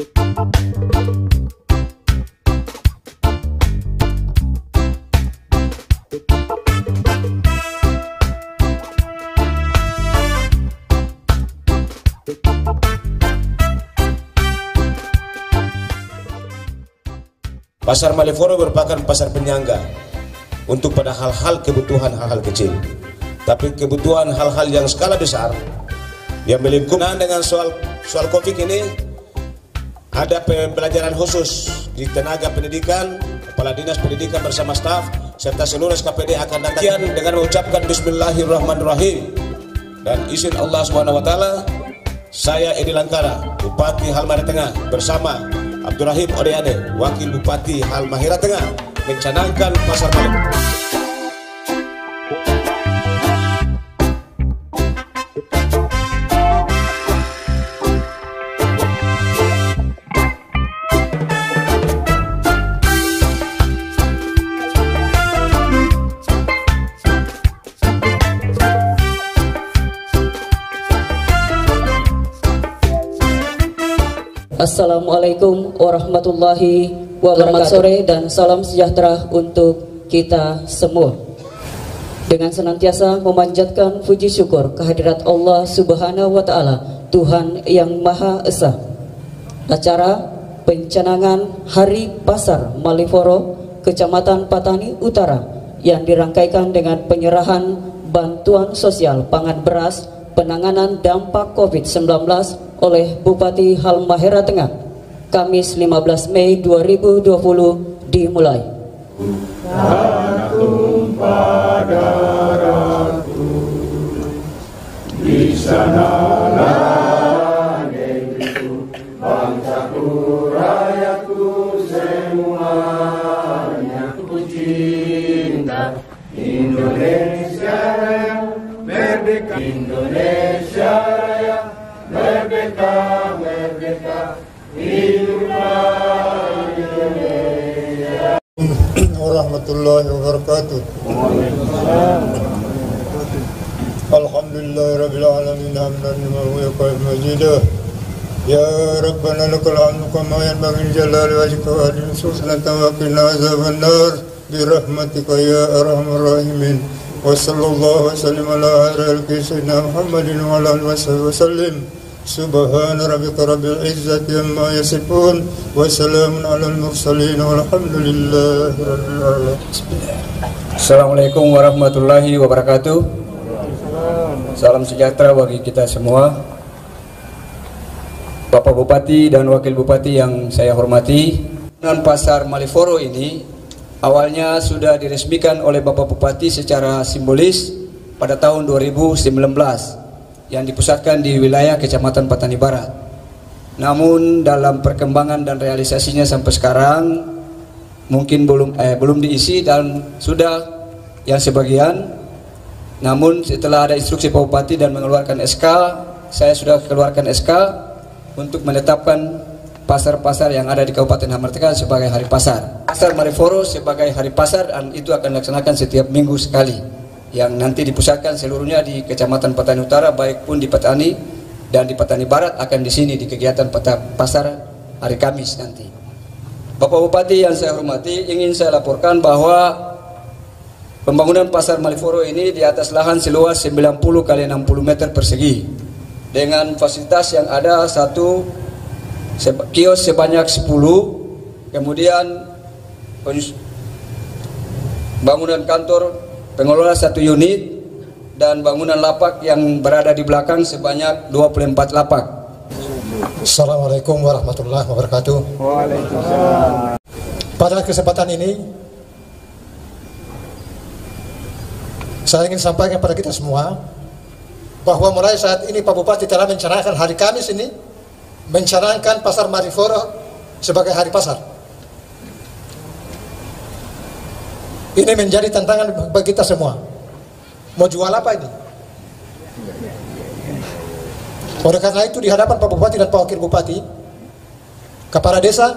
Pasar Malioboro merupakan pasar penyangga untuk pada hal-hal kebutuhan hal-hal kecil, tapi kebutuhan hal-hal yang skala besar yang melingkup. Nah, dengan soal COVID ini ada pembelajaran khusus di tenaga pendidikan, kepala dinas pendidikan bersama staf serta seluruh SKPD akan datang dengan mengucapkan Bismillahirrahmanirrahim dan izin Allah SWT. Saya Edi Langkara, Bupati Halmahera Tengah bersama Abdurrahim Odeane, Wakil Bupati Halmahera Tengah, mencanangkan pasar Malioboro. Assalamualaikum warahmatullahi wabarakatuh. Selamat sore dan salam sejahtera untuk kita semua. Dengan senantiasa memanjatkan puji syukur kehadirat Allah Subhanahu wa Ta'ala, Tuhan yang Maha Esa. Acara pencanangan Hari Pasar Malioboro Kecamatan Patani Utara yang dirangkaikan dengan penyerahan bantuan sosial pangan beras penanganan dampak COVID-19 oleh Bupati Halmahera Tengah, Kamis 15 Mei 2020 dimulai. Pada ratu di sanalah negeriku, bangsaku, rakyatku semuanya, ku cinta Indonesia Raya, merdeka Indonesia Raya, merdeka, merdeka, hiduplah Indonesia. Warahmatullahi wabarakatuh. Alhamdulillah rabbil alamin, hamdan wa yaqul majidah. Ya Rabbana lakal hamdu kama yanbaghi li jalali wajhika wa li sultanika wa qina azaban nar bi rahmatika ya arhamar rahimin. Wa sallallahu wa sallim ala sayyidina Muhammadin wa ala alihi wa sallim. Subhana rabbika rabbil izzati amma yasifun wa salamun alal mursalin walhamdulillahi rabbil alamin. Assalamualaikum warahmatullahi wabarakatuh. Salam sejahtera bagi kita semua. Bapak Bupati dan Wakil Bupati yang saya hormati, Pasar Malioboro ini awalnya sudah diresmikan oleh Bapak Bupati secara simbolis pada tahun 2019 yang dipusatkan di wilayah Kecamatan Patani Barat. Namun dalam perkembangan dan realisasinya sampai sekarang mungkin belum diisi dan sudah yang sebagian. Namun setelah ada instruksi Pak Bupati dan mengeluarkan SK, saya sudah keluarkan SK untuk menetapkan pasar-pasar yang ada di Kabupaten Halmahera Tengah sebagai hari pasar. Pasar Malioboro sebagai hari pasar dan itu akan dilaksanakan setiap minggu sekali, yang nanti dipusatkan seluruhnya di Kecamatan Patani Utara, baik pun di Patani dan di Patani Barat akan di sini di kegiatan pasar hari Kamis nanti. Bapak Bupati yang saya hormati, ingin saya laporkan bahwa pembangunan pasar Malioboro ini di atas lahan seluas 90 kali 60 meter persegi dengan fasilitas yang ada satu kios sebanyak 10, kemudian bangunan kantor pengelola 1 unit dan bangunan lapak yang berada di belakang sebanyak 24 lapak. Assalamualaikum warahmatullahi wabarakatuh. Waalaikumsalam. Pada kesempatan ini saya ingin sampaikan pada kita semua bahwa mulai saat ini Pak Bupati telah mencanangkan hari Kamis ini, mencanangkan pasar Malioboro sebagai hari pasar. Ini menjadi tantangan bagi kita semua. Mau jual apa ini? Oleh karena itu di hadapan Pak Bupati dan Pak Wakil Bupati, kepala desa,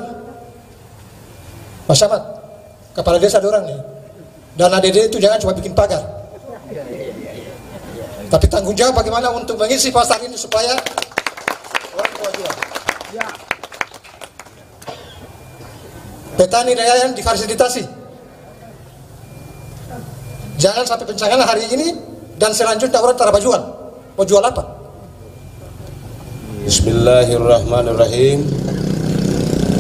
Mas Ahmad, kepala desa dorang nih, dan ADD itu jangan cuma bikin pagar, tapi tanggung jawab bagaimana untuk mengisi pasar ini supaya orang tua jual. petani nelayan difasilitasi. Jangan sampai bencana hari ini dan selanjutnya orang tak jual. Mau jual apa? Bismillahirrahmanirrahim.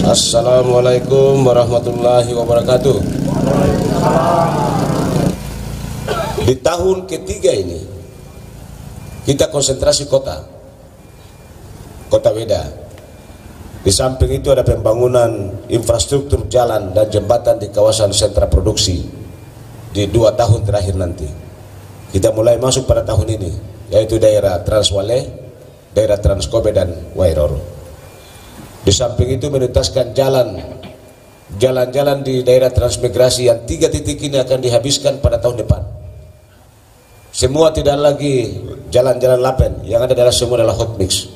Assalamualaikum warahmatullahi wabarakatuh. Di tahun ketiga ini kita konsentrasi kota Weda. Di samping itu ada pembangunan infrastruktur jalan dan jembatan di kawasan sentra produksi di 2 tahun terakhir nanti. Kita mulai masuk pada tahun ini, yaitu daerah Transwale, daerah Transkobe dan Wairoro. Di samping itu menuntaskan jalan-jalan di daerah transmigrasi yang 3 titik ini akan dihabiskan pada tahun depan. Semua tidak lagi jalan-jalan lapen, yang ada adalah semua adalah hot mix.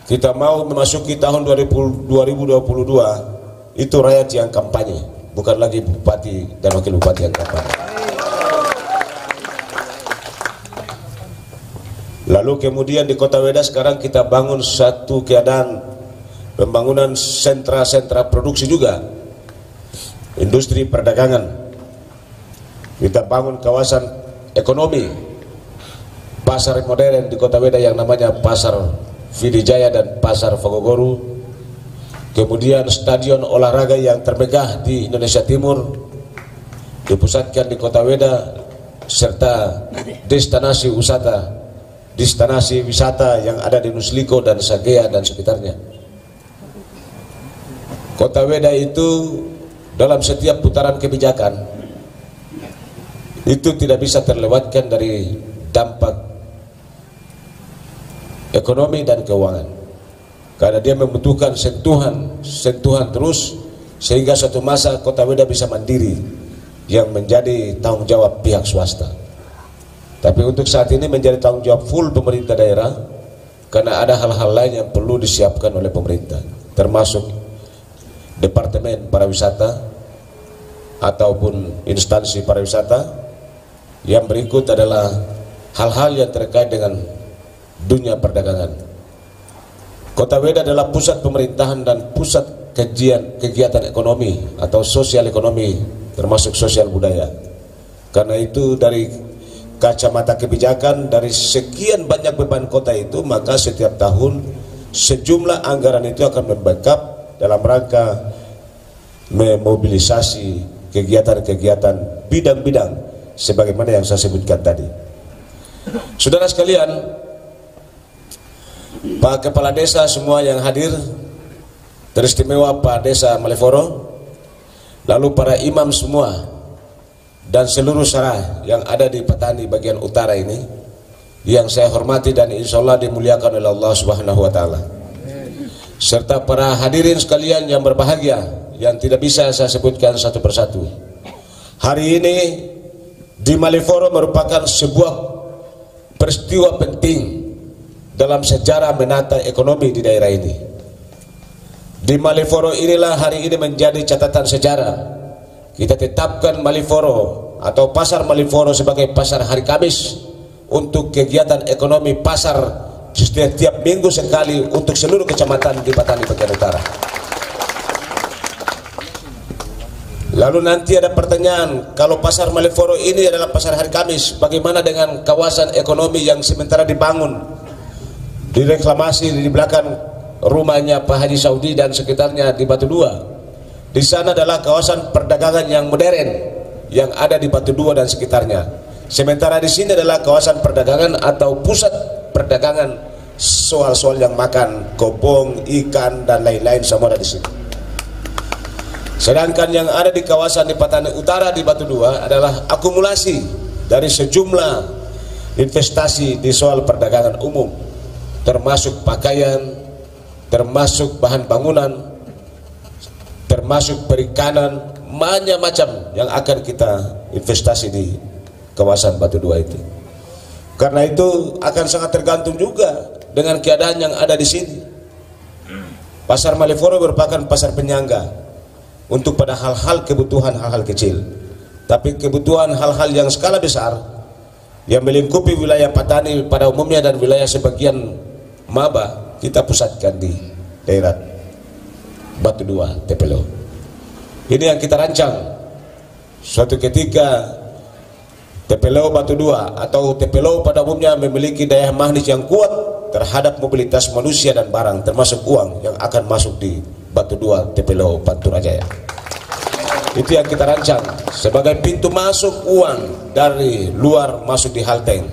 Kita mau memasuki tahun 2022, itu rakyat yang kampanye, bukan lagi bupati dan wakil bupati yang kampanye. Lalu kemudian di Kota Weda sekarang kita bangun satu keadaan pembangunan sentra-sentra produksi juga, industri perdagangan. Kita bangun kawasan ekonomi, pasar modern di Kota Weda yang namanya Pasar Vidijaya dan Pasar Fogogoru. Kemudian stadion olahraga yang termegah di Indonesia Timur dipusatkan di Kota Weda, serta destinasi wisata yang ada di Nusliko dan Sagea dan sekitarnya. Kota Weda itu dalam setiap putaran kebijakan itu tidak bisa terlewatkan dari dampak ekonomi dan keuangan, karena dia membutuhkan sentuhan terus, sehingga suatu masa Kota Weda bisa mandiri yang menjadi tanggung jawab pihak swasta. Tapi untuk saat ini menjadi tanggung jawab full pemerintah daerah, karena ada hal-hal lain yang perlu disiapkan oleh pemerintah, termasuk Departemen Pariwisata ataupun instansi pariwisata. Yang berikut adalah hal-hal yang terkait dengan dunia perdagangan. Kota Weda adalah pusat pemerintahan dan pusat kegiatan ekonomi atau sosial ekonomi, termasuk sosial budaya. Karena itu dari kacamata kebijakan, dari sekian banyak beban kota itu, maka setiap tahun sejumlah anggaran itu akan membackup dalam rangka memobilisasi kegiatan-kegiatan bidang-bidang sebagaimana yang saya sebutkan tadi. Saudara sekalian, Pak Kepala Desa semua yang hadir, teristimewa Pak Desa Maliforo, lalu para imam semua dan seluruh syarah yang ada di Petani bagian utara ini, yang saya hormati dan insya Allah dimuliakan oleh Allah Subhanahu wa Ta'ala, serta para hadirin sekalian yang berbahagia yang tidak bisa saya sebutkan satu persatu. Hari ini di Maliforo merupakan sebuah peristiwa penting dalam sejarah menata ekonomi di daerah ini. Di Maliforo inilah hari ini menjadi catatan sejarah. Kita tetapkan Maliforo atau Pasar Maliforo sebagai pasar hari Kamis untuk kegiatan ekonomi pasar setiap minggu sekali untuk seluruh kecamatan di Petani bagian utara. Lalu nanti ada pertanyaan, kalau Pasar Maliforo ini adalah pasar hari Kamis, bagaimana dengan kawasan ekonomi yang sementara dibangun, direklamasi di belakang rumahnya Pak Haji Saudi dan sekitarnya di Batu Dua? Di sana adalah kawasan perdagangan yang modern yang ada di Batu Dua dan sekitarnya. Sementara di sini adalah kawasan perdagangan atau pusat perdagangan soal-soal yang makan, kobong, ikan dan lain-lain semua ada di sini. Sedangkan yang ada di kawasan di Petani Utara di Batu Dua adalah akumulasi dari sejumlah investasi di soal perdagangan umum, termasuk pakaian, termasuk bahan bangunan, termasuk perikanan, macam-macam yang akan kita investasi di kawasan Batu Dua itu. Karena itu akan sangat tergantung juga dengan keadaan yang ada di sini. Pasar Maliforo merupakan pasar penyangga untuk pada hal-hal kebutuhan hal-hal kecil, tapi kebutuhan hal-hal yang skala besar yang melingkupi wilayah Petani pada umumnya dan wilayah sebagian Maba kita pusatkan di daerah Batu Dua Tepelo. Ini yang kita rancang. Suatu ketika Tepelo Batu Dua atau Tepelo pada umumnya memiliki daya magnet yang kuat terhadap mobilitas manusia dan barang, termasuk uang yang akan masuk di Batu Dua Tepelo Panturajaya. Itu yang kita rancang sebagai pintu masuk uang dari luar masuk di Halteng.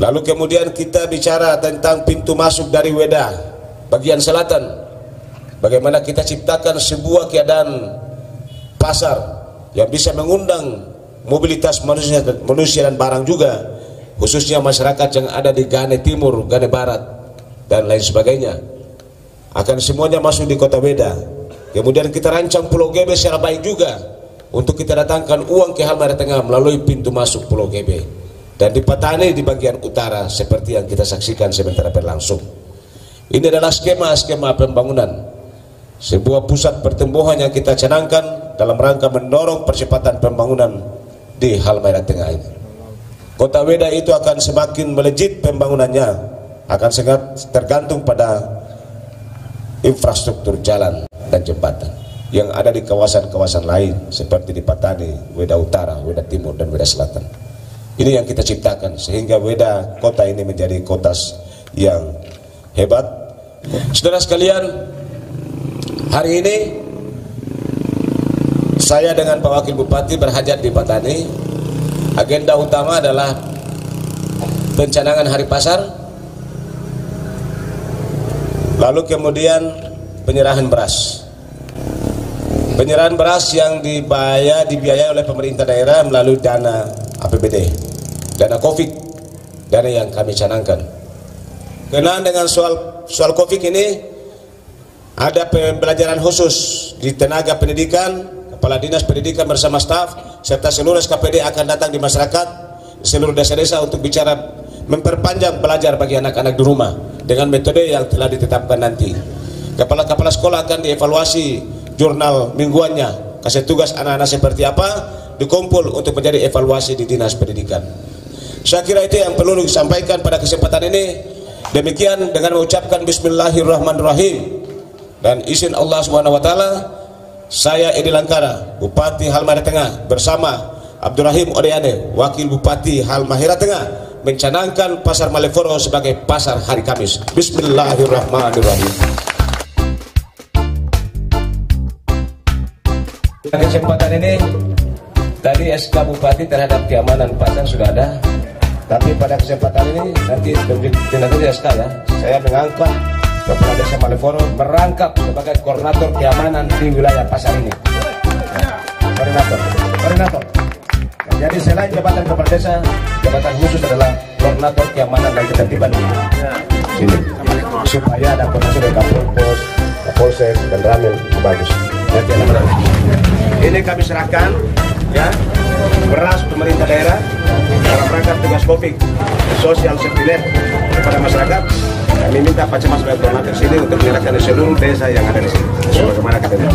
Lalu kemudian kita bicara tentang pintu masuk dari Weda bagian selatan. Bagaimana kita ciptakan sebuah keadaan pasar yang bisa mengundang mobilitas manusia dan barang juga, khususnya masyarakat yang ada di Gane Timur, Gane Barat dan lain sebagainya. Akan semuanya masuk di kota Weda. Kemudian kita rancang Pulau GB secara baik juga untuk kita datangkan uang ke Halmahera Tengah melalui pintu masuk Pulau GB. Dan di Patani di bagian utara seperti yang kita saksikan sementara berlangsung. Ini adalah skema-skema pembangunan sebuah pusat pertumbuhan yang kita canangkan dalam rangka mendorong percepatan pembangunan di Halmahera Tengah ini. Kota Weda itu akan semakin melejit pembangunannya, akan sangat tergantung pada infrastruktur jalan dan jembatan yang ada di kawasan-kawasan lain seperti di Patani, Weda Utara, Weda Timur dan Weda Selatan. Ini yang kita ciptakan sehingga Weda kota ini menjadi kota yang hebat. Saudara sekalian, hari ini saya dengan Pak Wakil Bupati berhajat di Patani. Agenda utama adalah pencanangan hari pasar, lalu kemudian penyerahan beras. Penyerahan beras yang dibiayai oleh pemerintah daerah melalui dana APBD, dana COVID, dana yang kami canangkan. Kenaan dengan soal COVID ini, ada pembelajaran khusus di tenaga pendidikan, kepala dinas pendidikan bersama staf serta seluruh SKPD akan datang di masyarakat, di seluruh desa-desa untuk bicara memperpanjang belajar bagi anak-anak di rumah dengan metode yang telah ditetapkan nanti. Kepala-kepala sekolah akan dievaluasi jurnal mingguannya, kasih tugas anak-anak seperti apa, dikumpul untuk menjadi evaluasi di dinas pendidikan. Saya kira itu yang perlu disampaikan pada kesempatan ini. Demikian dengan mengucapkan Bismillahirrahmanirrahim dan izin Allah SWT, saya Edi Langkara, Bupati Halmahera Tengah bersama Abdurrahim Odeane, Wakil Bupati Halmahera Tengah, mencanangkan Pasar Malioboro sebagai pasar hari Kamis. Bismillahirrahmanirrahim. Kesempatan ini tadi SK Bupati terhadap keamanan pasar sudah ada, tapi pada kesempatan ini nanti SK ya, saya mengangkat Kepala Desa Malioboro merangkap sebagai koordinator keamanan di wilayah pasar ini. Koordinator. Jadi selain jabatan kepala desa, jabatan khusus adalah koordinator keamanan dan ketertiban sini, supaya ada koordinasi dengan Kapolpos, Kapolsek dan Ramil bagus. Ini kami serahkan ya beras pemerintah daerah dalam rangka tugas COVID sosial safety net kepada masyarakat. Kami minta Pak Camat sebagai koordinator sini untuk menyerahkan di seluruh desa yang ada di sini. Sebagaimana katanya.